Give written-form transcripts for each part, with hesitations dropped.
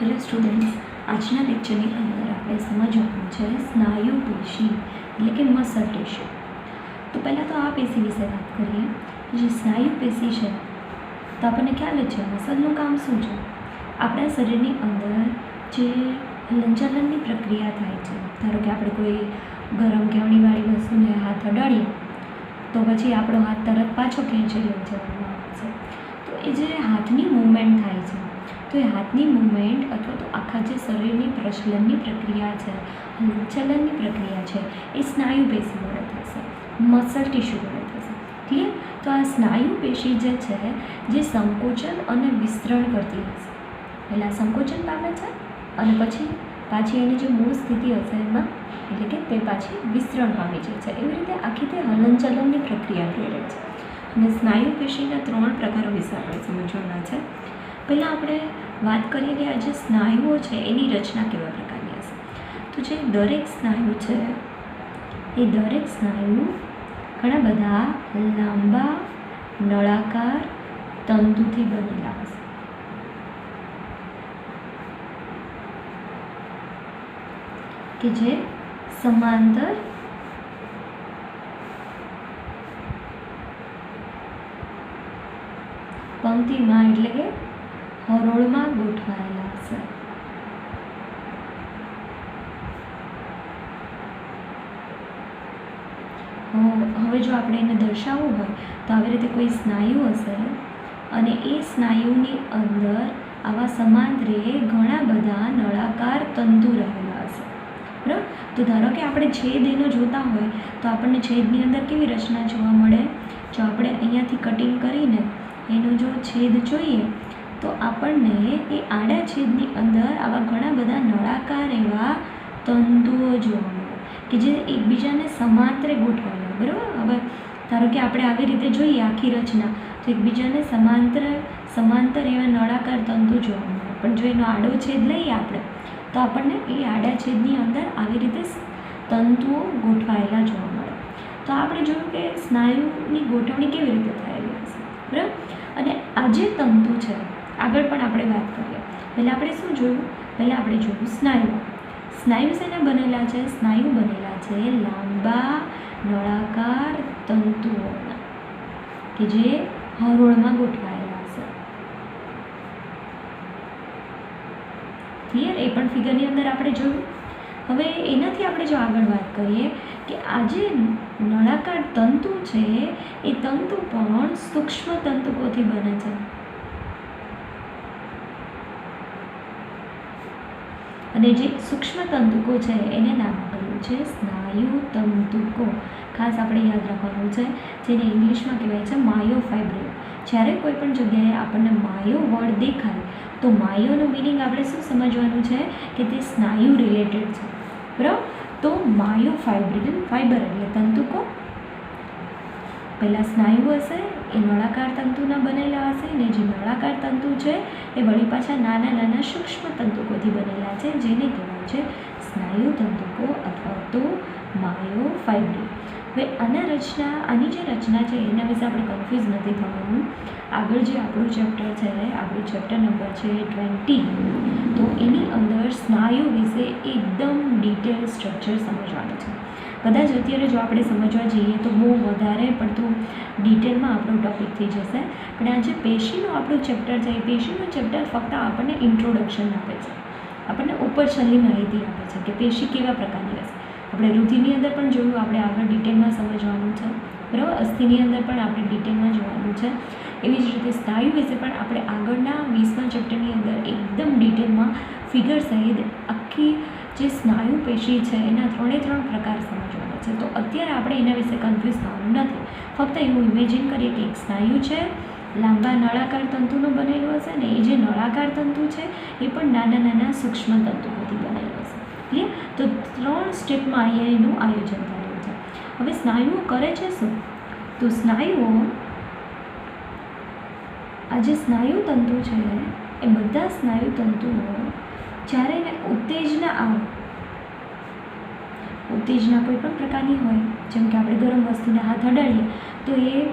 Hello students, આજના લેક્ચરની અંદર આપણે સમજવાનું છે સ્નાયુ પેશી એટલે કે મસલ ટિશ્યુ. તો પહેલાં તો આ પેશી વિશે વાત કરીએ. જે સ્નાયુ પેશી છે તો આપણને ખ્યાલ જ છે મસલનું કામ શું છે. આપણા શરીરની અંદર જે હલનચલનની પ્રક્રિયા થાય છે, ધારો કે આપણે કોઈ ગરમ કેવડીવાળી વસ્તુને હાથ અડાડીએ તો પછી આપણો હાથ તરત પાછો ખેંચી લઈ જવામાં આવશે. તો એ જે હાથની મૂવમેન્ટ થાય છે, તો એ હાથની મૂવમેન્ટ અથવા તો આખા જે શરીરની પ્રચલનની પ્રક્રિયા છે, હલનચલનની પ્રક્રિયા છે, એ સ્નાયુ પેશી વડે થશે, મસલ ટિશ્યુ વડે થશે. ક્લિયર? તો આ સ્નાયુ પેશી જે છે જે સંકોચન અને વિસ્તરણ કરતી હશે. પહેલાં સંકોચન પામે છે અને પછી પાછી એની જે મૂળ સ્થિતિ હશે એમાં એટલે કે તે પાછી વિસ્તરણ પામી જાય છે. એવી રીતે આખી તે હલનચલનની પ્રક્રિયા થઈ રહી છે. અને સ્નાયુ પેશીના 3 પ્રકારો વિશે આપણે સમજવાના છે. પહેલાં આપણે વાત કરીએ કે આ જે સ્નાયુઓ છે એની રચના કેવા પ્રકારની હશે. તો જે દરેક સ્નાયુ છે એ દરેક સ્નાયુ ઘણા બધા લાંબા નળાકાર તંતુથી બનેલા હશે. કે જે સમાંતર પંક્તિમાં એટલે કે હરોળમાં ગોઠવાયેલા હશે. હવે જો આપણે એને દર્શાવવું હોય તો આવી રીતે કોઈ સ્નાયુ હશે અને એ સ્નાયુની અંદર આવા સમાંતરે ઘણા બધા નળાકાર તંતુ રહેલા હશે. બરાબર? તો ધારો કે આપણે છેદ એનો જોતા હોય તો આપણને છેદની અંદર કેવી રચના જોવા મળે. જો આપણે અહીંયાથી કટિંગ કરીને એનો જો છેદ જોઈએ તો આપણને એ આડા છેદની અંદર આવા ઘણા બધા નળાકાર એવા તંતુઓ જોવા મળે કે જે એકબીજાને સમાંતરે ગોઠવાયેલા. બરાબર? હવે ધારો કે આપણે આવી રીતે જોઈએ આખી રચના તો એકબીજાને સમાંતર એવા નળાકાર તંતુ જોવા મળે. પણ જો એનો આડો છેદ લઈએ આપણે તો આપણને એ આડા છેદની અંદર આવી રીતે તંતુઓ ગોઠવાયેલા જોવા મળે. તો આપણે જોયું કે સ્નાયુની ગોઠવણી કેવી રીતે થયેલી હશે. બરાબર? અને આ જે તંતુ છે આગળ પણ આપણે વાત કરીએ. પહેલાં આપણે શું જોયું? પહેલાં આપણે જોયું સ્નાયુ. સ્નાયુ શેના બનેલા છે? સ્નાયુ બનેલા છે લાંબા નળાકાર તંતુઓના કે જે હરોળમાં ગોઠવાયેલા હશે. ક્લિયર? એ પણ ફિગરની અંદર આપણે જોયું. હવે એનાથી આપણે જો આગળ વાત કરીએ કે આ જે નળાકાર તંતુ છે એ તંતુ પણ સૂક્ષ્મ તંતુકોથી બને છે. અને જે સૂક્ષ્મ તંતુકો છે એને નામ આપ્યું છે સ્નાયુ તંતુકો. ખાસ આપણે યાદ રાખવાનું છે, જેને ઇંગ્લિશમાં કહેવાય છે માયોફાઇબ્રિલ. જ્યારે કોઈ પણ જગ્યાએ આપણને માયો વર્ડ દેખાય તો માયોનું મિનિંગ આપણે શું સમજવાનું છે કે તે સ્નાયુ રિલેટેડ છે. બરાબર? તો માયોફાઇબ્રિલ, ફાઇબર એટલે તંતુકો. પહેલાં સ્નાયુ હશે એ નળાકાર તંતુના બનેલા હશે ને જે નળાકાર તંતુ છે એ વળી પાછા નાના નાના સૂક્ષ્મ તંતુકોથી બનેલા છે જેને કહેવાય છે સ્નાયુ તંતુકો અથવા તો માયોફાઇબ્રિલ. હવે આની જે રચના છે એના વિશે આપણે કન્ફ્યુઝ નથી થવાનું. આગળ જે આપણું ચેપ્ટર છે, આપણું ચેપ્ટર નંબર છે 20, તો એની અંદર સ્નાયુ વિશે એકદમ ડિટેલ સ્ટ્રક્ચર સમજવાનું છે. કદાચ અત્યારે જો આપણે સમજવા જઈએ તો બહુ વધારે પડતું ડિટેલમાં આપણો ટૉપિક થઈ જશે. પણ આ જે પેશીનું આપણું ચેપ્ટર છે એ પેશીનું ચેપ્ટર ફક્ત આપણને ઇન્ટ્રોડક્શન આપે છે, આપણને ઉપર છેલ્લી માહિતી આપે છે કે પેશી કેવા પ્રકારની હશે. આપણે રુધિરની અંદર પણ જોયું, આપણે આગળ ડિટેલમાં સમજવાનું છે. બરાબર? અસ્થિની અંદર પણ આપણે ડિટેલમાં જોવાનું છે. એવી જ રીતે સ્નાયુ વિશે પણ આપણે આગળના 20મા ચેપ્ટરની અંદર એકદમ ડિટેલમાં ફિગર સહિત આખી જે સ્નાયુ પેશી છે એના 3 પ્રકાર સમજવાના છે. તો અત્યારે આપણે એના વિશે કન્ફ્યુઝ થવાનું નથી. ફક્ત એવું ઇમેજિન કરીએ કે એક સ્નાયુ છે, લાંબા નળાકાર તંતુનો બનેલો હશે ને એ જે નળાકાર તંતુ છે એ પણ નાના નાના સૂક્ષ્મ તંતુઓથી બનેલો હશે. ક્લિયર? તો 3 સ્ટેપમાં અહીંયા એનું આયોજન થયેલું છે. હવે સ્નાયુઓ કરે છે શું? તો સ્નાયુઓ, આ જે સ્નાયુ તંતુ છે એ બધા સ્નાયુ તંતુઓ જ્યારે એને ઉત્તેજના આવે, ઉત્તેજના કોઈ પણ પ્રકારની હોય, જેમ કે આપણે ગરમ વસ્તુને હાથ અડાડીએ તો એ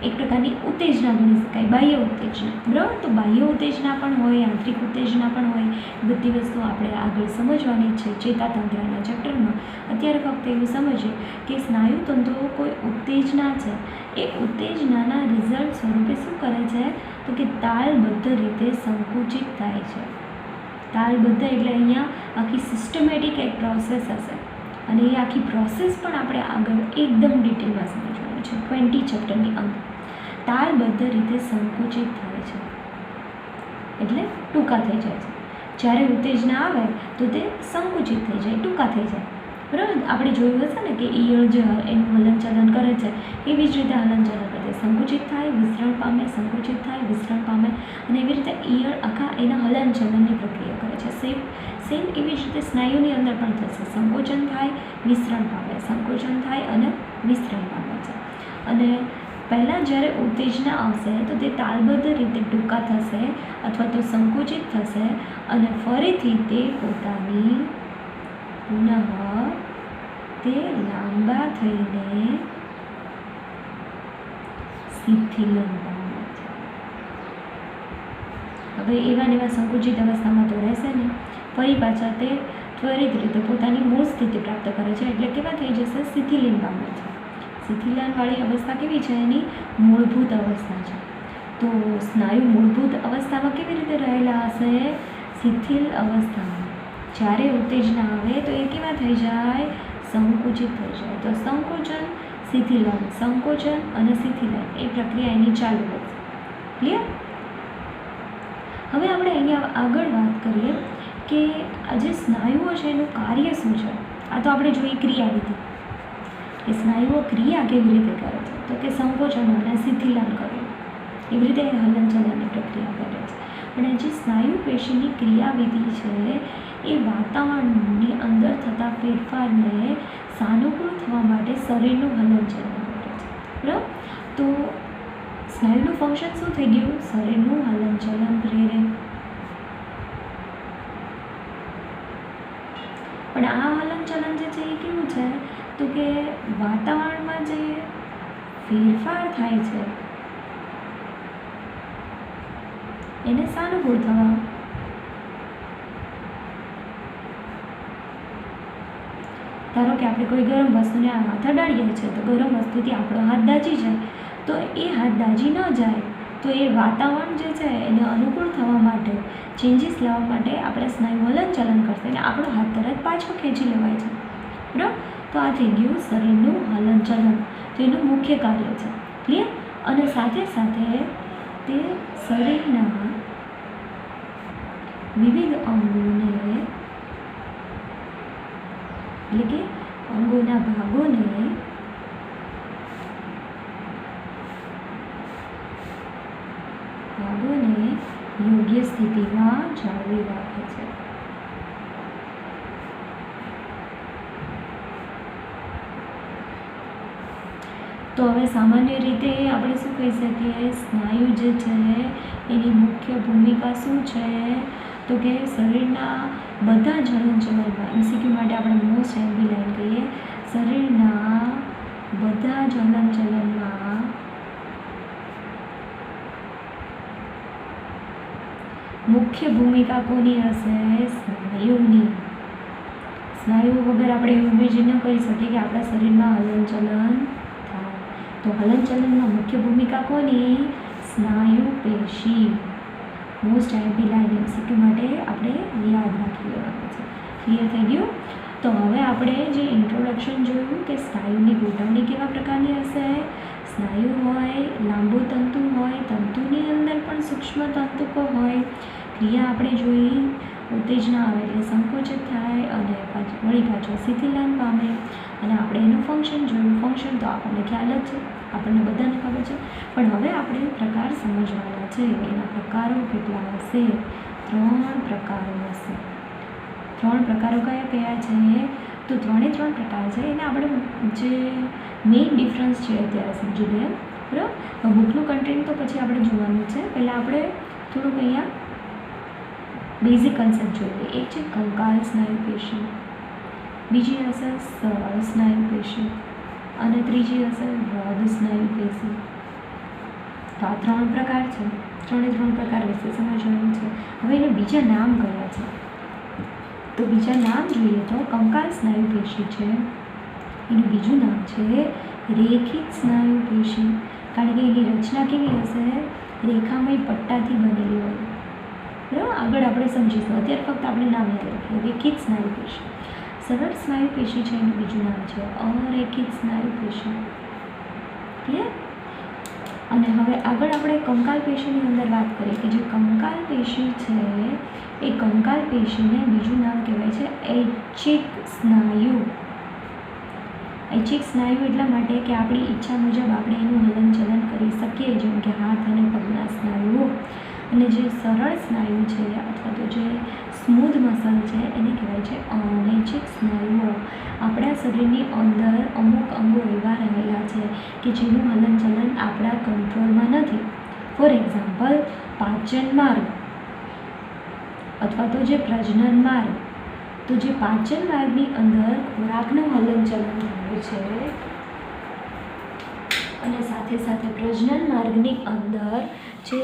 એક પ્રકારની ઉત્તેજના ગણી શકાય, બાહ્ય ઉત્તેજના. બરાબર, તો બાહ્ય ઉત્તેજના પણ હોય, આંતરિક ઉત્તેજના પણ હોય. બધી વસ્તુ આપણે આગળ સમજવાની છે ચેતાતંત્રના ચેપ્ટરમાં. અત્યારે ફક્ત એવું સમજીએ કે સ્નાયુતંતુઓ કોઈ ઉત્તેજના છે, એ ઉત્તેજનાના રિઝલ્ટ સ્વરૂપે શું કરે છે, તો કે તાલબદ્ધ રીતે સંકુચિત થાય છે. તાલબદ્ધ એટલે અહીંયા આખી સિસ્ટમેટિક એક પ્રોસેસ હશે, અને એ આખી પ્રોસેસ પણ આપણે આગળ એકદમ ડિટેલમાં સમજવાનું છે 20 ચેપ્ટરની અંદર. તાલબદ્ધ રીતે સંકુચિત થાય છે એટલે ટૂંકા થઈ જાય છે. જ્યારે ઉત્તેજના આવે તો તે સંકુચિત થઈ જાય, ટૂંકા થઈ જાય. બરાબર, આપણે જોયું હશે ને કે ઈયળ જે એનું હલનચલન કરે છે એવી જ રીતે હલનચલન કરે છે. સંકુચિત થાય, વિસ્તરણ પામે, સંકુચિત થાય, વિસ્તરણ પામે, અને એવી રીતે ઈયળ આખા એના હલનચલનની પ્રક્રિયા કરે છે. સેમ એવી જ રીતે સ્નાયુની અંદર પણ થશે. સંકોચન થાય, વિસ્તરણ પામે, સંકોચન થાય અને વિસ્તરણ પામે છે. અને પહેલાં જ્યારે ઉત્તેજના આવશે તો તે તાલબદ્ધ રીતે ટૂંકા થશે અથવા તો સંકુચિત થશે, અને ફરીથી તે પોતાની પુનઃ તે લાંબા થઈને શિથિલન પામે છે. હવે એવા ને એવા સંકુચિત અવસ્થામાં તો રહેશે ને, ફરી પાછા તે ત્વરિત રીતે પોતાની મૂળ સ્થિતિ પ્રાપ્ત કરે છે, એટલે કેવા થઈ જશે, શિથિલન પામે છે. શિથિલનવાળી અવસ્થા કેવી છે, એની મૂળભૂત અવસ્થા છે. તો સ્નાયુ મૂળભૂત અવસ્થામાં કેવી રીતે રહેલા હશે, શિથિલ અવસ્થામાં. જ્યારે ઉત્તેજના આવે તો એ કેવા થઈ જાય, સંકુચિત થઈ જાય. તો સંકોચન, શિથિલન, સંકોચન અને શિથિલન એ પ્રક્રિયા એની ચાલુ રહેશે. ક્લિયર? હવે આપણે અહીંયા આગળ વાત કરીએ કે આ જે સ્નાયુઓ છે એનું કાર્ય શું છે. આ તો આપણે જોઈએ ક્રિયાવિધિ કે સ્નાયુઓ ક્રિયા કેવી રીતે કરે છે, તો કે સંકોચન અને શિથિલન કરે, એવી રીતે હલનચલનની પ્રક્રિયા કરે છે. પણ જે સ્નાયુ પેશીની ક્રિયાવિધિ છે એ વાતાવરણની અંદર થતા ફેરફારને સાનુકૂળ થવા માટે શરીરનું હલનચલન કરે છે. બરાબર, તો સ્નાયુનું ફંક્શન શું થઈ ગયું, શરીરનું હલનચલન પ્રેરે. પણ આ હલનચલન જે છે એ કેવું છે, તો કે વાતાવરણમાં જે ફેરફાર થાય છે એને સાનુકૂળ થવા. ધારો કે આપણે કોઈ ગરમ વસ્તુને હાથ અડાડીએ છીએ તો ગરમ વસ્તુથી આપણો હાથ દાજી જાય, તો એ હાથ દાજી ન જાય તો એ વાતાવરણ જે છે એને અનુકૂળ થવા માટે, ચેન્જીસ લાવવા માટે આપણે સ્નાયુ હલનચલન કરશે અને આપણો હાથ તરત પાછો ખેંચી લેવાય છે. બરાબર, તો આ થઈ ગયું શરીરનું હલનચલન. તો એનું મુખ્ય કાર્ય છે. ક્લિયર? અને સાથે સાથે તે શરીરના વિવિધ અંગોને, એટલે કે અંગોના ભાગોને યોગ્ય સ્થિતિમાં જાળવી રાખે છે. તો હવે સામાન્ય રીતે આપણે શું કહી શકીએ, સ્નાયુ જે છે એની મુખ્ય ભૂમિકા શું છે, તો કે શરીરના બધા જ હલનચલનમાં, એમસીક્યુ માટે આપણે મોસ્ટ એમ્પી લાઈન કહીએ, શરીરના બધા જ હલનચલનમાં મુખ્ય ભૂમિકા કોની હશે, સ્નાયુની. સ્નાયુ વગર આપણે ઇમેજિન ન કરી શકીએ કે આપણા શરીરમાં હલનચલન થાય. તો હલનચલનમાં મુખ્ય ભૂમિકા કોની, સ્નાયુ પેશી. મોસ્ટ આઈપી લાઈન એમસીક્યુ માટે આપણે યાદ રાખી લેવાનું છે. ક્લિયર થઈ ગયું? તો હવે આપણે જે ઇન્ટ્રોડક્શન જોયું કે સ્નાયુની ગોઠવણી કેવા પ્રકારની હશે, સ્નાયુ હોય, લાંબુ તંતુ હોય, તંતુની અંદર પણ સૂક્ષ્મ તંતુકો હોય. ક્રિયા આપણે જોઈ, ઉત્તેજના આવે એટલે સંકોચિત થાય અને વળી પાછો શિથિલન પામે. અને આપણે એનું ફંક્શન જોયું. ફંક્શન તો આપણને ખ્યાલ જ છે, આપણને બધાને ખબર છે. પણ હવે આપણે પ્રકાર સમજવાના છે. એના પ્રકારો કેટલા હશે? 3 પ્રકારો હશે. 3 પ્રકારો કયા કયા છે? તો 3 પ્રકાર છે. એને આપણે જે મેઇન ડિફરન્સ છે અત્યારે સમજી લઈએ. બરાબર, બુકનું કન્ટેન્ટ તો પછી આપણે જોવાનું છે. પહેલાં આપણે થોડુંક અહીંયા બેઝિક કન્સેપ્ટ જોઈએ. એક છે કંકાલ સ્નાયુ પેશી, બીજી હશે સરળ સ્નાયુ પેશી અને ત્રીજી હશે હૃદ સ્નાયુ પેશી. તો આ 3 પ્રકાર છે, 3 પ્રકાર વિશે સમજવાનું છે. હવે એને બીજા નામ કયા છે? તો બીજા નામ જોઈએ તો કંકાલ સ્નાયુ પેશી છે, એનું બીજું નામ છે રેખિત સ્નાયુ પેશી, કારણ કે એની રચના કેવી હશે? રેખામય પટ્ટાથી બનેલી હોય. બરાબર, આગળ આપણે સમજીશું, અત્યારે ફક્ત આપણે નામ યાદ રાખીએ. રેખિત સ્નાયુ પેશી. સરળ સ્નાયુ પેશી છે, એનું બીજું નામ છે અરેખિત સ્નાયુ પેશી. ક્લિયર? અને હવે આગળ આપણે કંકાલ પેશીની અંદર વાત કરીએ કે જે કંકાલ પેશી છે એ કંકાલ પેશીને બીજું નામ કહેવાય છે ઐચ્છિક સ્નાયુ. ઐચ્છિક સ્નાયુ એટલા માટે કે આપણી ઈચ્છા મુજબ આપણે એનું હલનચલન કરી શકીએ, જેમ કે હાથ અને પગના સ્નાયુઓ. અને જે સરળ સ્નાયુ છે અથવા તો જે સ્મૂધ મસલ છે એને કહેવાય છે અનૈચ્છિક સ્નાયુઓ. આપણા શરીરની અંદર અમુક અંગો એવા રહેલા છે કે જેનું હલનચલન આપણા કંટ્રોલમાં નથી. ફોર એક્ઝામ્પલ, પાચન માર્ગ અથવા તો જે પ્રજનન માર્ગ. તો જે પાચન માર્ગની અંદર ખોરાકનું હલનચલન થાય છે અને સાથે સાથે પ્રજનન માર્ગની અંદર જે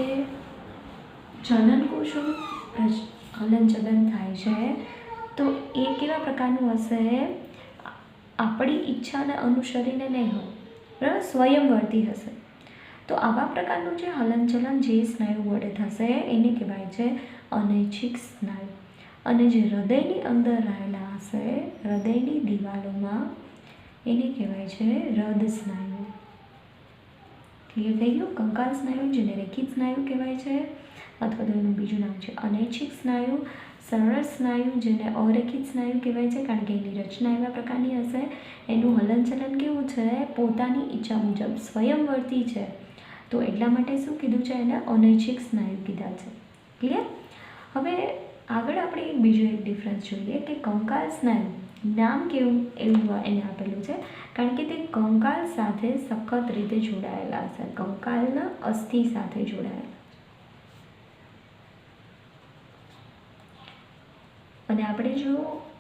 જનનકોષોનું હલનચલન થાય છે, તો એ કેવા પ્રકારનું હશે? આપણી ઈચ્છાને અનુસરીને નહીં હોય, બરાબર, સ્વયંવર્તી હશે. તો આવા પ્રકારનું જે હલનચલન જે સ્નાયુ વડે થશે એને કહેવાય છે અનૈચ્છિક સ્નાયુ. અને જે હૃદયની અંદર રહેલા હશે, હૃદયની દિવાલોમાં, એને કહેવાય છે હૃદ સ્નાયુ. ક્લિયર થઈ ગયું? કંકાલ સ્નાયુ જેને રેખિત સ્નાયુ કહેવાય છે, અથવા તો એનું બીજું નામ છે અનૈચ્છિક સ્નાયુ. સરળ સ્નાયુ જેને અરેખિત સ્નાયુ કહેવાય છે, કારણ કે એની રચના એવા પ્રકારની હશે, એનું હલનચલન કેવું છે? પોતાની ઈચ્છા મુજબ સ્વયંવર્તી છે. તો એટલા માટે શું કીધું છે? એને અનૈચ્છિક સ્નાયુ કીધા છે. ક્લિયર? હવે આગળ આપણે બીજો એક ડિફરન્સ જોઈએ કે કંકાલ સ્નાયુ નામ કેવું એવું એને આપેલું છે, કારણ કે તે કંકાલ સાથે સખત રીતે જોડાયેલા હશે, કંકાલના અસ્થિ સાથે જોડાયેલા. અને આપણે જો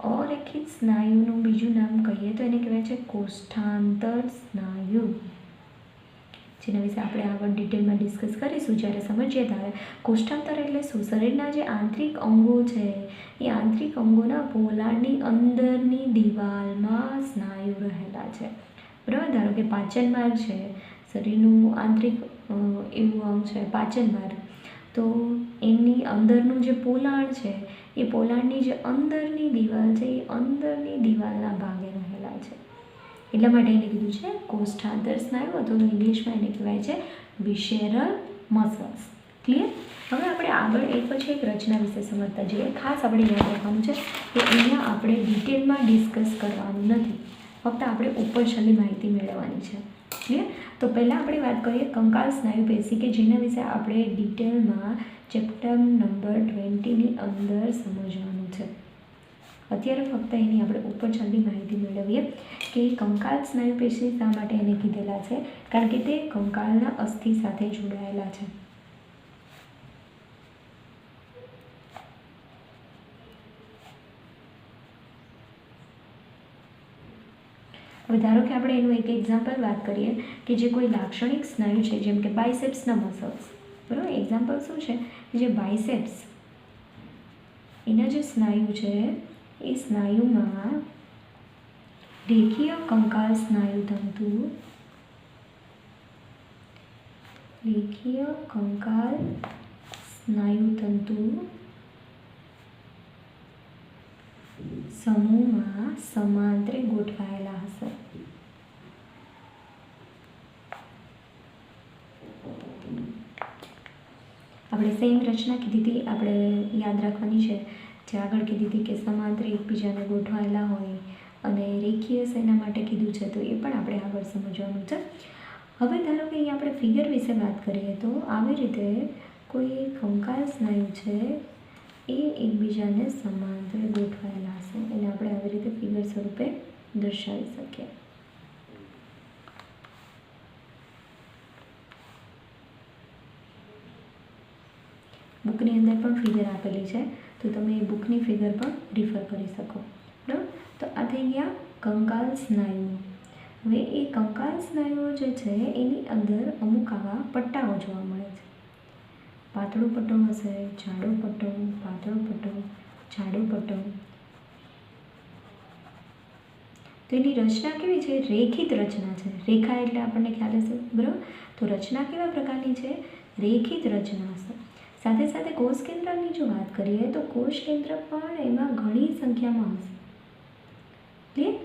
અરેખિત સ્નાયુનું બીજું નામ કહીએ તો એને કહેવાય છે કોષ્ઠાંતર સ્નાયુ, જેના વિશે આપણે આગળ ડિટેલમાં ડિસ્કસ કરીશું જ્યારે સમજીએ ત્યારે. કોષ્ઠાંતર એટલે શું? શરીરના જે આંતરિક અંગો છે એ આંતરિક અંગોના પોલાણની અંદરની દિવાલમાં સ્નાયુ રહેલા છે. બરાબર, ધારો કે પાચન માર્ગ છે, શરીરનું આંતરિક એવું અંગ છે પાચન માર્ગ, તો એની અંદરનું જે પોલાણ છે એ પોલાણની જે અંદરની દિવાલ છે એ અંદરની દિવાલના ભાગે રહેલા છે. એટલા માટે એને કીધું છે કોષ્ઠાંતર સ્નાયુ, અથવા ઇંગ્લિશમાં એને કહેવાય છે વિસેરલ મસલ્સ. ક્લિયર? હવે આપણે આગળ એક પછી એક રચના વિશે સમજતા જઈએ. ખાસ આપણે યાદ રાખવાનું છે કે અહીંયા આપણે ડિટેલમાં ડિસ્કસ કરવાનું નથી, ફક્ત આપણે ઉપરછલ્લી માહિતી મેળવવાની છે. ક્લિયર? તો પહેલાં આપણે વાત કરીએ કંકાલ સ્નાયુ પેશી, કે જેના વિશે આપણે ડિટેલમાં ચેપ્ટર નંબર 20ની અંદર સમજવાનું છે. અત્યારે ફક્ત એની આપણે ઉપરછલ્લી માહિતી મેળવીએ કે કંકાલ સ્નાયુ પેશી શા માટે એને કીધેલા છે, કારણ કે તે કંકાલના અસ્થિ સાથે જોડાયેલા છે. હવે ધારો કે આપણે એનું એક એક્ઝામ્પલ વાત કરીએ કે જે કોઈ લાક્ષણિક સ્નાયુ છે, જેમ કે બાયસેપ્સના મસલ્સ. બરાબર, એક્ઝામ્પલ શું છે? જે બાયસેપ્સ એના જે સ્નાયુ છે એ સ્નાયુમાં રેખીય કંકાલ સ્નાયુ તંતુ, રેખીય કંકાલ સ્નાયુ તંતુ સમૂહમાં સમાંતરે ગોઠવાયેલા હશે. આપણે સેમ રચના કીધી હતી, આપણે યાદ રાખવાની છે, જે આગળ કીધી હતી કે સમાંતરે એકબીજાને ગોઠવાયેલા હોય અને રેખીય શેના માટે કીધું છે, તો એ પણ આપણે આગળ સમજવાનું છે. હવે ધારો કે અહીંયા આપણે ફિગર વિશે વાત કરીએ તો આવી રીતે કોઈ કંકાલ સ્નાયુ છે એ એકબીજાને સમાંતરે ગોઠવાયેલા હશે, એને આપણે આવી રીતે ફિગર સ્વરૂપે દર્શાવી શકીએ. બુકની અંદર પણ ફિગર આપેલી છે, તો તમે એ બુકની ફિગર પણ રિફર કરી શકો. બરાબર, તો આ થઈ ગયા કંકાલ સ્નાયુઓ. હવે એ કંકાલ સ્નાયુઓ જે છે એની અંદર અમુક આવા પટ્ટાઓ જોવા મળે છે. પાતળો પટ્ટો હશે, જાડો પટ્ટો, પાતળો પટ્ટો, જાડો પટ્ટો. તો એની રચના કેવી છે? રેખિત રચના છે. રેખા એટલે આપણને ખ્યાલ હશે, બરાબર? તો રચના કેવા પ્રકારની છે? રેખિત રચના હશે. સાથે સાથે કોષ કેન્દ્રની જો વાત કરીએ તો કોષ કેન્દ્ર પણ એમાં ઘણી સંખ્યામાં હશે. ક્લિયર?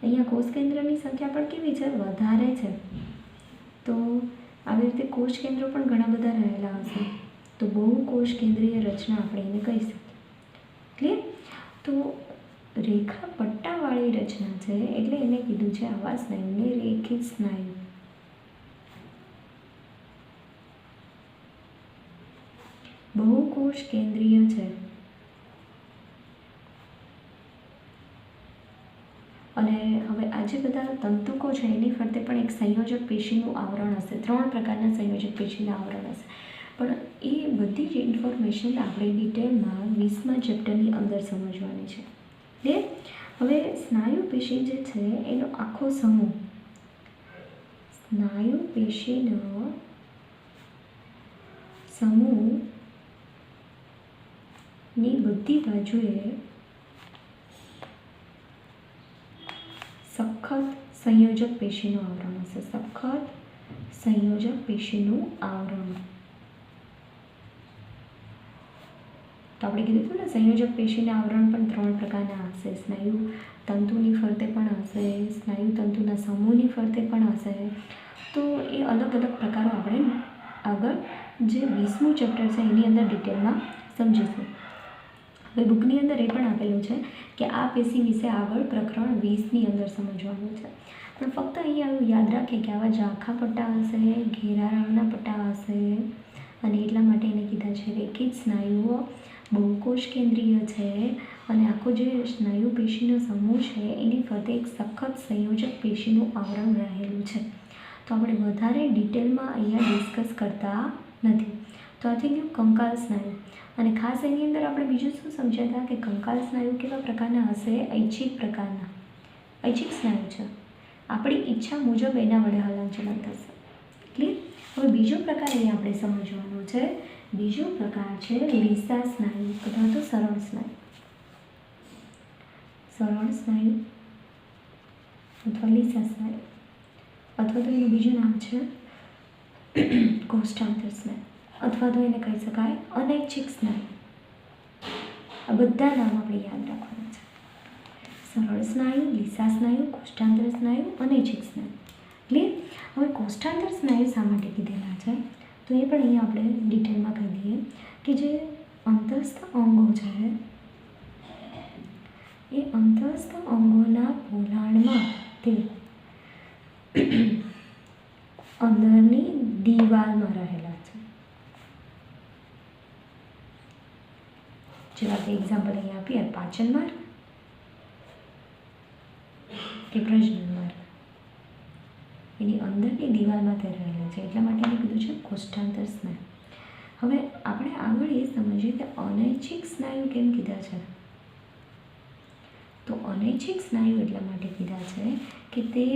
અહીંયા કોષ કેન્દ્રની સંખ્યા પણ કેવી છે? વધારે છે. તો આવી રીતે કોષ કેન્દ્રો પણ ઘણા બધા રહેલા હશે. તો બહુકોષ કેન્દ્રીય રચના આપણે એને કહી શકીએ. ક્લિયર? તો રેખા પટ્ટાવાળી રચના છે એટલે એને કીધું છે આવા સ્નાયુને રેખિત સ્નાયુ. બહુકોષ કેન્દ્રીય છે અને હવે આ જે બધા તંતુકો છે એની ફરતે પણ એક સંયોજક પેશીનું આવરણ હશે. 3 પ્રકારના સંયોજક પેશીના આવરણ હશે. પણ એ બધી જ ઇન્ફોર્મેશન આપણે ડિટેલમાં 20મા ચેપ્ટરની અંદર સમજવાની છે. ક્લિયર? હવે સ્નાયુ પેશી જે છે એનો આખો સમૂહ, સ્નાયુ પેશીનો સમૂહની બધી બાજુએ સખત સંયોજક પેશીનું આવરણ હશે. સખત સંયોજક પેશીનું આવરણ. તો આપણે કીધું હતું ને સંયોજક પેશીના આવરણ પણ 3 પ્રકારના હશે. સ્નાયુ તંતુની ફરતે પણ હશે, સ્નાયુ તંતુના સમૂહની ફરતે પણ હશે. તો એ અલગ અલગ પ્રકારો આપણે આગળ જે 20મું ચેપ્ટર છે એની અંદર ડિટેલમાં સમજીશું. હવે બુકની અંદર એ પણ આપેલું છે કે આ પેશી વિશે આગળ પ્રકરણ 20ની અંદર સમજવાનું છે. પણ ફક્ત અહીંયા એવું યાદ રાખીએ કે આવા ઝાંખા પટ્ટા હશે, ઘેરા રંગના પટ્ટા હશે અને એટલા માટે એને કીધા છે રેખિત સ્નાયુઓ, બહુકોષ કેન્દ્રીય છે અને આખો જે સ્નાયુ પેશીનો સમૂહ છે એની ફરતે એક સખત સંયોજક પેશીનું આવરણ રહેલું છે. તો આપણે વધારે ડિટેલમાં અહીંયા ડિસ્કસ કરતા નથી. તો આ થઈ ગયું કંકાલ સ્નાયુ. અને ખાસ એની અંદર આપણે બીજું શું સમજ્યા હતા કે કંકાલ સ્નાયુ કેવા પ્રકારના હશે? ઐચ્છિક પ્રકારના. ઐચ્છિક સ્નાયુ છે, આપણી ઈચ્છા મુજબ એના વડે હલનચલન થશે. ક્લિયર? હવે બીજો પ્રકાર અહીંયા આપણે સમજવાનો છે. બીજો પ્રકાર છે લીસા સ્નાયુ અથવા તો સરળ સ્નાયુ. સરળ સ્નાયુ અથવા લીસા સ્નાયુ અથવા તો એનું બીજું નામ છે કોષ્ટાંતર સ્નાયુ અથવા તો એને કહી શકાય અનૈચ્છિક સ્નાયુ. આ બધા નામ આપણે યાદ રાખવાના છે. સરળ સ્નાયુ, લીસા સ્નાયુ, કોષ્ટાંતર સ્નાયુ, અનૈચ્છિક સ્નાયુ. ક્લિયર? હવે કોષ્ટાંતર સ્નાયુ શા માટે કીધેલા છે તો એ પણ અહીંયા આપણે ડિટેલમાં કહી દઈએ કે જે અંતસ્થ અંગો છે એ અંતસ્થ અંગોના પોલાણમાં તે અંદરની દિવાલમાં રહેલા છે. જેવા કે એક્ઝામ્પલ અહીંયા આપીએ પાચન માર્ગ કે પ્રજનન માર્ગ, એની અંદરની દિવાલમાં તે રહેલા છે એટલા માટે એને કીધું છે કોષ્ટાંતર સ્નાયુ. હવે આપણે આગળ એ સમજીએ કે અનૈચ્છિક સ્નાયુ કેમ કીધા છે. તો અનૈચ્છિક સ્નાયુ એટલા માટે કીધા છે કે તે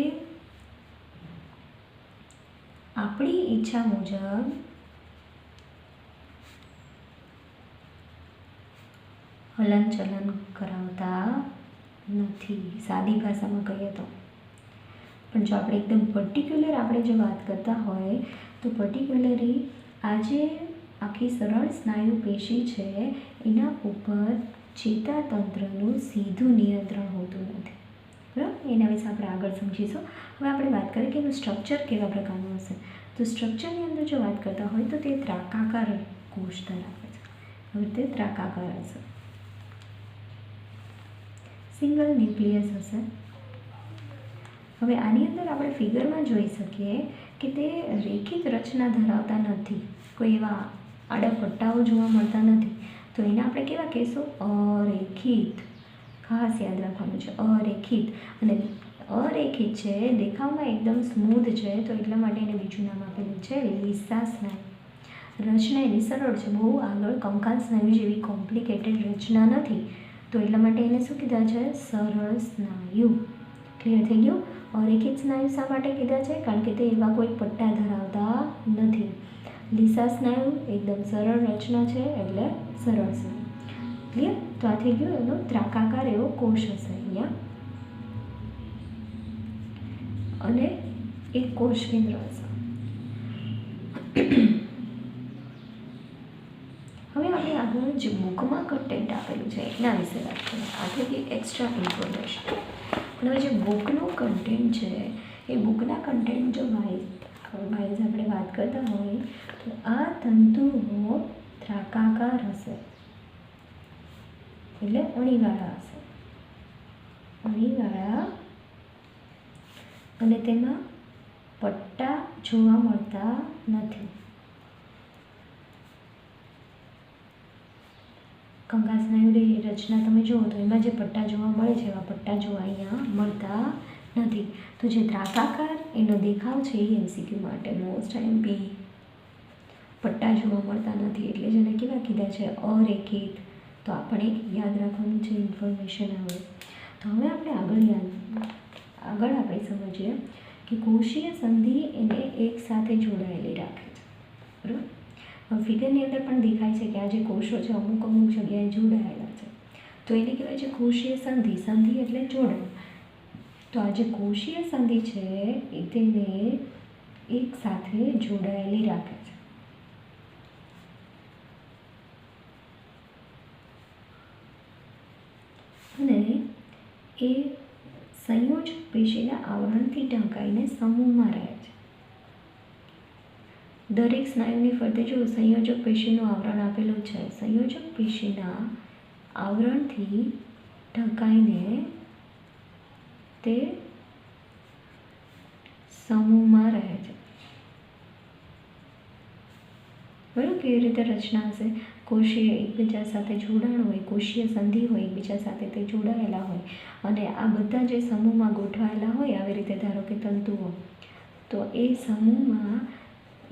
આપણી ઈચ્છા મુજબ હલનચલન કરાવતા નથી. સાદી ભાષામાં કહીએ તો. પણ જો આપણે એકદમ પર્ટિક્યુલર આપણે જો વાત કરતા હોય તો પર્ટિક્યુલરી આ જે આખી સરળ સ્નાયુ પેશી છે એના ઉપર ચેતાતંત્રનું સીધું નિયંત્રણ હોતું નથી. બરાબર? એના વિશે આપણે આગળ સમજીશું. હવે આપણે વાત કરીએ કે એનું સ્ટ્રક્ચર કેવા પ્રકારનું હશે. તો સ્ટ્રક્ચરની અંદર જો વાત કરતા હોય તો તે ત્રાકાકાર કોષ ધરાવે છે. હવે તે ત્રાકાકાર હશે, સિંગલ ન્યુક્લિયસ હશે. હવે આની અંદર આપણે ફિગરમાં જોઈ શકીએ કે તે રેખિત રચના ધરાવતા નથી. કોઈ એવા આડા પટ્ટાઓ જોવા મળતા નથી. તો એને આપણે કેવા કહીશું? અરેખિત. ખાસ યાદ રાખવાનું છે અરેખિત. અને અરેખિત છે, દેખાવમાં એકદમ સ્મૂધ છે તો એટલા માટે એને બીજું નામ આપેલું છે લીસા સ્નાયુ. રચના એની સરળ છે, બહુ આગળ કંકાલ સ્નાયુ જેવી કોમ્પ્લિકેટેડ રચના નથી. તો એટલા માટે એને શું કીધા છે? સરળ સ્નાયુ. ક્લિયર થઈ ગયું? અરેખિત સ્નાયુ શા માટે કીધા છે? કારણ કે તે એવા કોઈ પટ્ટા ધરાવતા નથી. લીસા સ્નાયુ એકદમ સરળ રચના છે એટલે સરળ સ્નાયુ. ક્લિયર? તો આ થઈ ગયો એનો ત્રાકાકાર એવો કોષ હશે અહીંયા અને એક કોષ કેન્દ્ર હશે. હવે આપણે આગળ જે બુકમાં કન્ટેન્ટ આપેલું છે એના વિશે વાત કરીએ. આ થઈ ગઈ એક્સ્ટ્રા ઇન્ફોર્મેશન. પણ હવે જે બુકનું કન્ટેન્ટ છે એ બુકના કન્ટેન્ટ જો વાઇઝ આપણે વાત કરતા હોય તો આ તંતુઓ ત્રાકાકાર હશે એટલે અણીવાળા હશે. અણીવાળા અને તેમાં પટ્ટા જોવા મળતા નથી. કંકાલ સ્નાયુની રચના તમે જુઓ તો એમાં જે પટ્ટા જોવા મળે છે એવા પટ્ટા જોવા અહીંયા મળતા નથી. તો જે ત્રાકાકાર એનો દેખાવ છે એ MCQ માટે મોસ્ટ MP. પટ્ટા જોવા મળતા નથી એટલે જેને કેવા કીધા છે? અરેખિત. તો આપણે યાદ રાખવાનું છે ઇન્ફોર્મેશન આવે. તો હવે આપણે આગળ આપણે સમજીએ કે કોષીય સંધિ એને એક સાથે જોડાયેલી રાખે છે. બરાબર? ફિગરની અંદર પણ દેખાય છે કે આ જે કોષો છે અમુક જગ્યાએ જોડાયેલા છે તો એને કહેવાય છે કોષીય સંધિ. સંધિ એટલે જોડાણ. તો આ જે કોષીય સંધિ છે એ તેને એક સાથે જોડાયેલી રાખે છે. અને એ સંયોજક પેશીના આવરણથી ઢંકાઈને સમૂહમાં રહે છે. દરેક સ્નાયુની ફરતે જો સંયોજક પેશીનું આવરણ આપેલું છે, સંયોજક પેશીના આવરણથી ઢંકાઈને તે સમૂહમાં રહે છે. બરાબર? કેવી રીતે રચના હશે? કોષીય એકબીજા સાથે જોડાણ હોય, કોષીય સંધિ હોય, એકબીજા સાથે તે જોડાયેલા હોય અને આ બધા જે સમૂહમાં ગોઠવાયેલા હોય આવી રીતે ધારો કે તંતુઓ, તો એ સમૂહમાં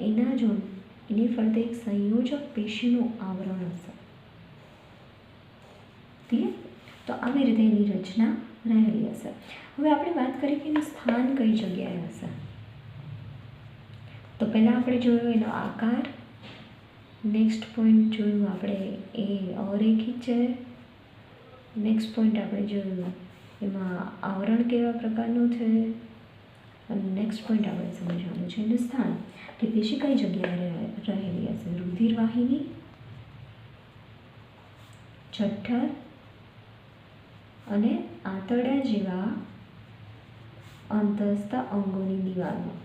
એની ફરતે એક સંયોજક પેશીનું આવરણ હશે. ક્લિયર? તો આવી રીતે એની રચના રહેલી હશે. હવે આપણે વાત કરીએ કે એનું સ્થાન કઈ જગ્યાએ હશે. તો પહેલાં આપણે જોયું એનો આકાર. નેક્સ્ટ પોઈન્ટ જોયું આપણે એ અરેખિત છે. નેક્સ્ટ પોઈન્ટ આપણે જોયું એમાં આવરણ કેવા પ્રકારનું છે. અને નેક્સ્ટ પોઈન્ટ આપણે સમજવાનું છે એનું સ્થાન, કે પેશી કઈ જગ્યાએ રહેલી હશે. રુધિરવાહિની, જઠર અને આંતરડા જેવા અંતસ્થ અંગોની દિવાલમાં.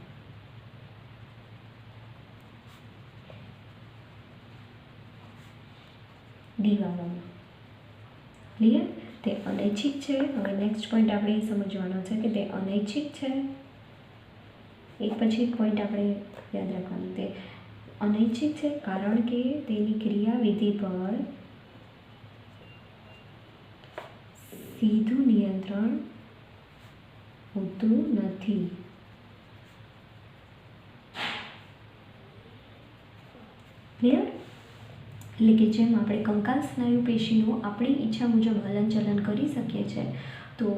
ક્લિયર? તે અનૈચ્છિક છે. હવે નેક્સ્ટ પોઈન્ટ આપણે એ સમજવાનો છે કે તે અનૈચ્છિક છે. એક પછી એક પોઈન્ટ આપણે યાદ રાખવાનું. તે અનૈચ્છિક છે કારણ કે તેની ક્રિયાવિધિ પર સીધું નિયંત્રણ હોતું નથી. ક્લિયર? એટલે કે જેમ આપણે કંકાલ સ્નાયુ પેશીનું આપણી ઈચ્છા મુજબ હલનચલન કરી શકીએ છીએ તો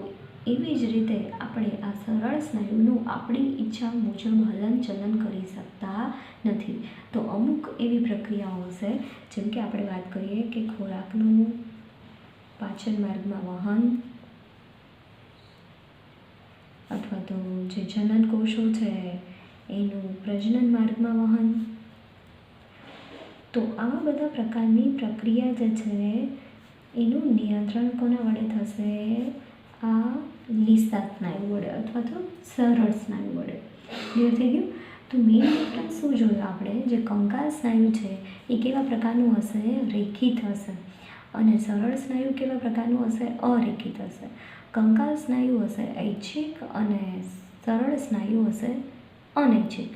એવી જ રીતે આપણે આ સરળ સ્નાયુનું આપણી ઈચ્છા મુજબ હલનચલન કરી શકતા નથી. તો અમુક એવી પ્રક્રિયાઓ હશે જેમ કે આપણે વાત કરીએ કે ખોરાકનું પાચન માર્ગમાં વહન અથવા તો જે જનન કોષો છે એનું પ્રજનન માર્ગમાં વહન. તો આવા બધા પ્રકારની પ્રક્રિયા જે છે એનું નિયંત્રણ કોના વડે થશે? આ લીસા સ્નાયુ વડે અથવા તો સરળ સ્નાયુ વડે. ક્લિયર થઈ ગયું? તો મેઇન ડિફરન્સ શું જોયું આપણે? જે કંકાલ સ્નાયુ છે એ કેવા પ્રકારનું હશે? રેખિત હશે. અને સરળ સ્નાયુ કેવા પ્રકારનું હશે? અરેખિત હશે. કંકાલ સ્નાયુ હશે ઐચ્છિક અને સરળ સ્નાયુ હશે અનૈચ્છિક.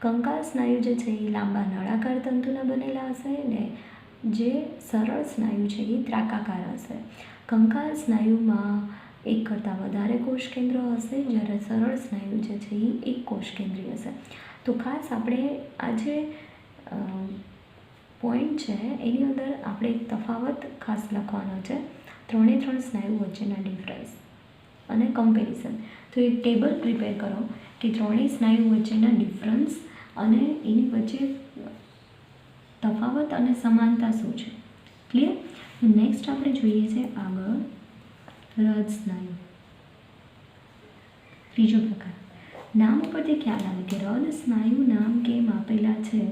કંકાલ સ્નાયુ જે છે એ લાંબા નળાકાર તંતુના બનેલા હશે ને જે સરળ સ્નાયુ છે એ ત્રાકાકાર હશે. કંકાલ સ્નાયુમાં એક કરતાં વધારે કોષ કેન્દ્રો હશે જ્યારે સરળ સ્નાયુ જે છે એ એક કોષ કેન્દ્રી હશે. તો ખાસ આપણે આ જે પોઈન્ટ છે એની અંદર આપણે એક તફાવત ખાસ લખવાનો છે. 3 સ્નાયુ વચ્ચેના ડિફરન્સ. અને કમ્પેરિઝન. તો એક ટેબલ પ્રિપેર કરો કે ત્રણેય સ્નાયુ વચ્ચેના ડિફરન્સ અને એની વચ્ચે તફાવત અને સમાનતા શું છે. ક્લિયર? નેક્સ્ટ આપણે જોઈએ છે આગળ હૃદ સ્નાયુ. ત્રીજો પ્રકાર. નામ ઉપરથી ખ્યાલ આવે કે હૃદ સ્નાયુ નામ કેમ આપેલા છે,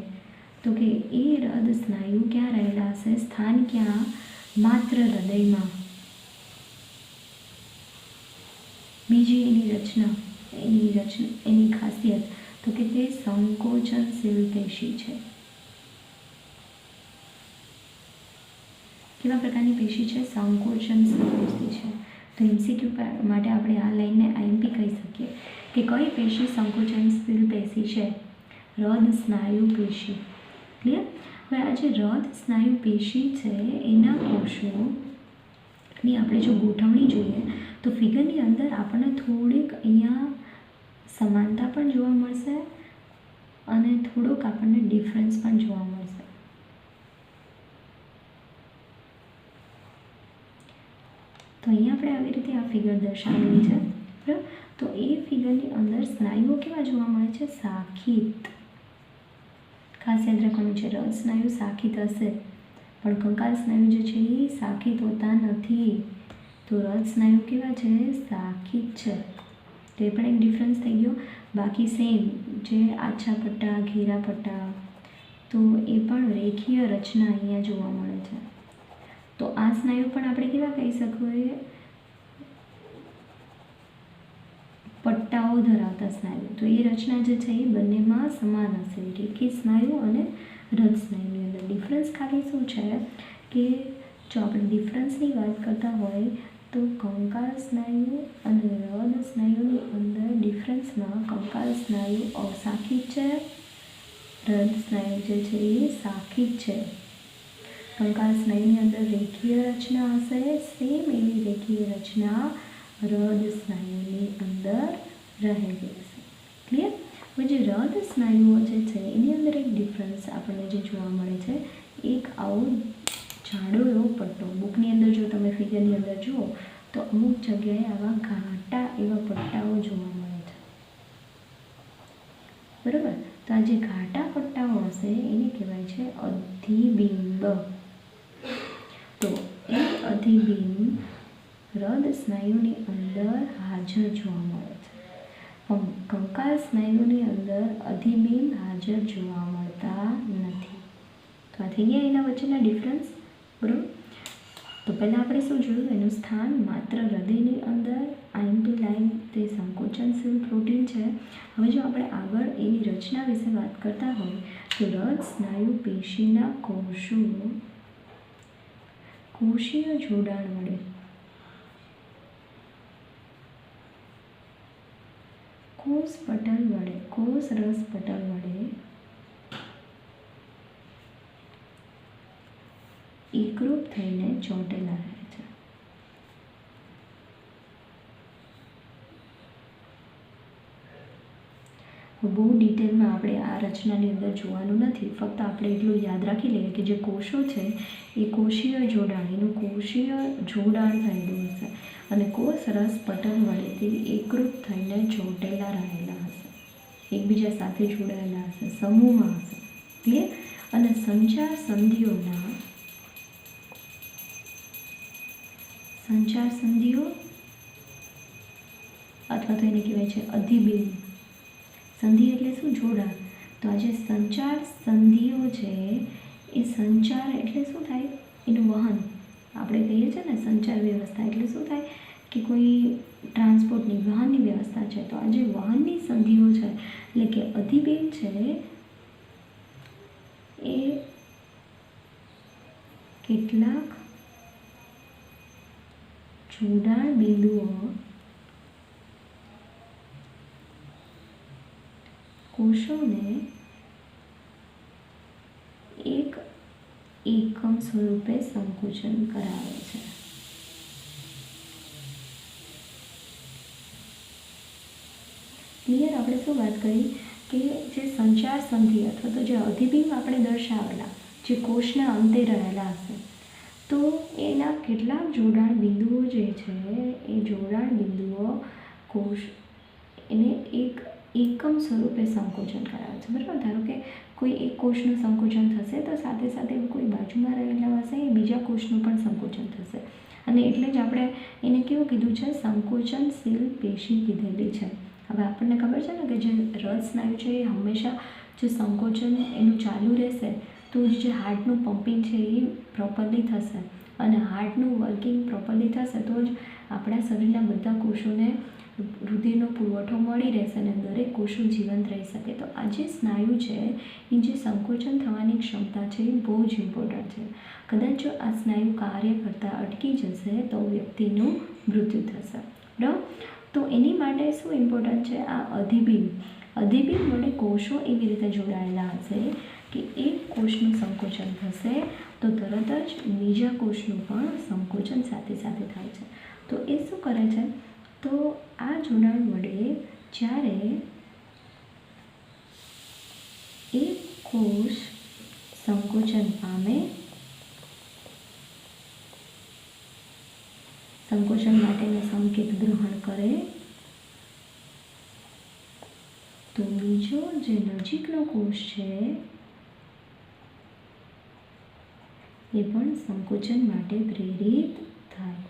તો કે એ હૃદ સ્નાયુ ક્યાં રહેલા હશે, સ્થાન ક્યાં, માત્ર હૃદયમાં. બીજી એની ખાસિયત તો કે તે સંકોચનશીલ પેશી છે. કેવા પ્રકારની પેશી છે? સંકોચનશીલ પેશી છે. તો MCQ માટે આપણે આ લાઈનને IMP કહી શકીએ કે કઈ પેશી સંકોચનશીલ પેશી છે? હૃદ સ્નાયુ પેશી. ક્લિયર? હવે આ જે હૃદ સ્નાયુ પેશી છે એના કોષોની આપણે જો ગોઠવણી જોઈએ તો ફિગરની અંદર આપણને થોડીક અહીંયા સમાનતા પણ જોવા મળશે અને થોડોક આપણને ડિફરન્સ પણ જોવા મળશે. તો અહીંયા આપણે આવી રીતે આ ફિગર દર્શાવેલી છે, બરાબર. તો એ ફિગરની અંદર સ્નાયુઓ કેવા જોવા મળે છે? શાખિત. ખાસ યાદ રાખવાનું છે, હૃદ સ્નાયુ શાખિત હશે પણ કંકાલ સ્નાયુ જે છે એ શાખિત હોતા નથી. તો હૃદ સ્નાયુ કેવા છે? શાખિત છે. તો એ પણ એક ડિફરન્સ થઈ ગયો. બાકી સેમ જે આછા પટ્ટા, ઘેરા પટ્ટા, તો એ પણ રેખીય રચના અહીંયા જોવા મળે છે. તો આ સ્નાયુ પણ આપણે કેવા કહી શકીએ? પટ્ટાઓ ધરાવતા સ્નાયુ. તો એ રચના જે છે એ બંનેમાં સમાન હશે, રેખીય સ્નાયુ અને હૃદ સ્નાયુની અંદર. ડિફરન્સ ખાલી શું છે કે જો આપણે ડિફરન્સની વાત કરતા હોય તો કંકાલ સ્નાયુ અને હૃદ સ્નાયુની અંદર ડિફરન્સમાં કંકાલ સ્નાયુ અશાખિત છે, હૃદ સ્નાયુ જે છે એ શાખિત છે. કંકાલ સ્નાયુની અંદર રેખીય રચના હશે, સેમ એવી રેખીય રચના હૃદ સ્નાયુની અંદર રહેલી હશે. ક્લિયર? હવે જે હૃદ સ્નાયુઓ જે છે એની અંદર એક ડિફરન્સ આપણને જે જોવા મળે છે, એક આવો જાડો એવો પટ્ટો. બુકની અંદર જો તમે ફિગરની અંદર જુઓ તો અમુક જગ્યાએ આવા ઘાટા એવા પટ્ટાઓ જોવા મળે છે, બરાબર. તો આ જે ઘાટા પટ્ટાઓ હશે એને કહેવાય છે અધિબિંબ. તો એ અધિબિંબ હૃદ સ્નાયુની અંદર હાજર જોવા મળે છે. કંકાલ સ્નાયુની અંદર અધિબિંબ હાજર જોવા મળતા નથી. તો આ થઈ ગયા એના વચ્ચેના ડિફરન્સ, બરાબર. તો પહેલાં આપણે શું જોયું? એનું સ્થાન માત્ર હૃદયની અંદર. IMP લાઈન તે સંકોચનશીલ પ્રોટીન છે. હવે જો આપણે આગળ એની રચના વિશે વાત કરતા હોય તો હૃદ સ્નાયુ પેશીના કોષીય જોડાણ વડે કોષ રસ પટલ વડે એકરૂપ થઈને ચોંટેલા રહે છે. બહુ ડિટેલમાં આપણે આ રચનાની અંદર જોવાનું નથી, ફક્ત આપણે એટલું યાદ રાખી લઈએ કે જે કોષો છે એ કોષીય જોડાણ, એનું કોષીય જોડાણ થયેલું હશે અને કોષ રસ પટલ વડે તે એકરૂપ થઈને ચોંટેલા રહેલા હશે, એકબીજા સાથે જોડાયેલા હશે, સમૂહમાં હશે. ક્લિયર? અને સંચાર સંધિઓ અથવા તો એને કહેવાય છે અધિબિંબ. સંધિ એટલે શું? જોડાણ. તો આ જે સંચાર સંધિઓ છે એ સંચાર એટલે શું થાય? એનું વહન. આપણે કહીએ છીએ ને સંચાર વ્યવસ્થા એટલે શું થાય કે કોઈ ટ્રાન્સપોર્ટની વાહનની વ્યવસ્થા છે. તો આ જે વાહનની સંધિઓ છે એટલે કે અધિબિંબ છે એ કેટલાક જોડાણ બિંદુઓ કોષોને એક એકમ સ્વરૂપે સંકોચન કરાવે છે. ક્લિયર? આપણે શું વાત કરી કે જે સંચાર સંધિ અથવા તો જે અધિબિંબ આપણે દર્શાવેલા જે કોષના અંતે રહેલા હશે, તો તો એના કેટલાક જોડાણ બિંદુઓ જે છે એ જોડાણ બિંદુઓ કોષ એને એકમ સ્વરૂપે સંકોચન કરાવે છે, બરાબર. ધારો કે કોઈ એક કોષનું સંકોચન થશે તો સાથે સાથે કોઈ બાજુમાં રહેલા હશે એ બીજા કોષનું પણ સંકોચન થશે, અને એટલે જ આપણે એને કેવું કીધું છે, સંકોચનશીલ પેશી કીધેલી છે. હવે આપણને ખબર છે ને કે જે હૃદય સ્નાયુ છે એ હંમેશા જે સંકોચન એનું ચાલુ રહેશે તો જે હાર્ટનું પમ્પિંગ છે એ પ્રોપરલી થશે, અને હાર્ટનું વર્કિંગ પ્રોપરલી થશે તો જ આપણા શરીરના બધા કોષોને રુધિરનો પુરવઠો મળી રહેશે અને દરેક કોષો જીવંત રહી શકે. તો આ જે સ્નાયુ છે એ જે સંકોચન થવાની ક્ષમતા છે એ બહુ જ ઇમ્પોર્ટન્ટ છે. કદાચ જો આ સ્નાયુ કાર્ય કરતાં અટકી જશે તો વ્યક્તિનું મૃત્યુ થશે, બરાબર. તો એની માટે શું ઇમ્પોર્ટન્ટ છે, આ અધિબીમ વડે કોષો એવી રીતે જોડાયેલા હશે કે એક કોષનું સંકોચન થશે તો તરત જ બીજા કોષનું પણ સંકોચન સાથે સાથે થાય છે. તો એ શું કરે છે, તો આ જોડાણ વડે જ્યારે એક કોષ સંકોચન પામે, સંકોચન માટેનો સંકેત ગ્રહણ કરે, તો બીજો જે નજીકનો કોષ છે એ પણ સંકોચન માટે પ્રેરિત થાય.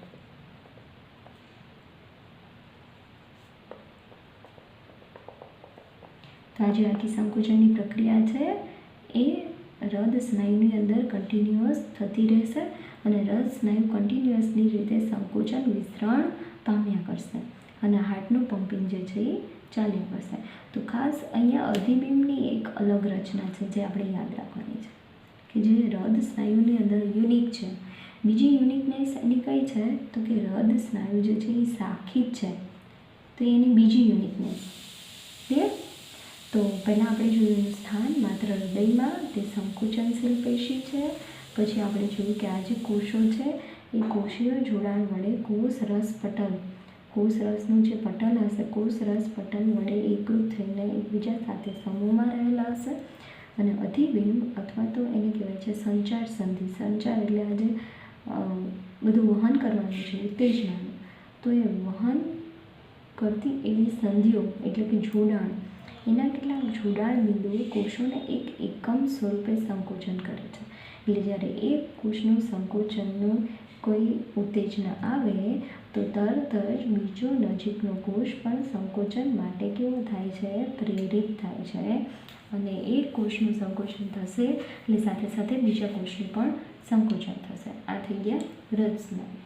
તો આ જે આખી સંકોચનની પ્રક્રિયા છે એ હૃદય સ્નાયુની અંદર કન્ટિન્યુઅસ થતી રહેશે અને હૃદય સ્નાયુ કન્ટિન્યુઅસલી રીતે સંકોચન વિસ્તરણ પામ્યા કરશે અને હાર્ટનું પમ્પિંગ જે છે એ ચાલ્યા કરશે. તો ખાસ અહીંયા અધિબીમની એક અલગ રચના છે જે આપણે યાદ રાખવાની છે કે જે હૃદય સ્નાયુની અંદર યુનિક છે. બીજી યુનિકનેસ એની કઈ છે, તો કે હૃદય સ્નાયુ જે છે એ શાખિત છે, તો એની બીજી યુનિકનેસ. ક્લિયર? તો પહેલાં આપણે જોયું સ્થાન માત્ર હૃદયમાં તે સંકોચનશીલ પેશી છે. પછી આપણે જોયું કે આ જે કોષો છે એ કોષીય જોડાણ વડે કોષરસનું જે પટલ હશે, કોષરસ પટલ વડે એકરૂપ થઈને એકબીજા સાથે સમૂહમાં રહેલા હશે. અને અધિબીમ અથવા તો એને કહેવાય છે સંચાર સંધિ. સંચાર એટલે આજે બધું વહન કરવાનું છે ઉત્તેજનાનું, તો એ વહન કરતી એવી સંધિઓ એટલે કે જોડાણ, એના કેટલાક જોડાણ બિંદુઓ કોષોને એક એકમ સ્વરૂપે સંકોચન કરે છે. એટલે જ્યારે એક કોષનું સંકોચનનું કોઈ ઉત્તેજના આવે તો તરત જ બીજો નજીકનો કોષ પણ સંકોચન માટે કેવો થાય છે, પ્રેરિત થાય છે, અને એક કોષનું સંકોચન થશે એટલે સાથે સાથે બીજા કોષનું પણ સંકોચન થશે. આ થઈ ગયા હૃદય સ્નાયુ.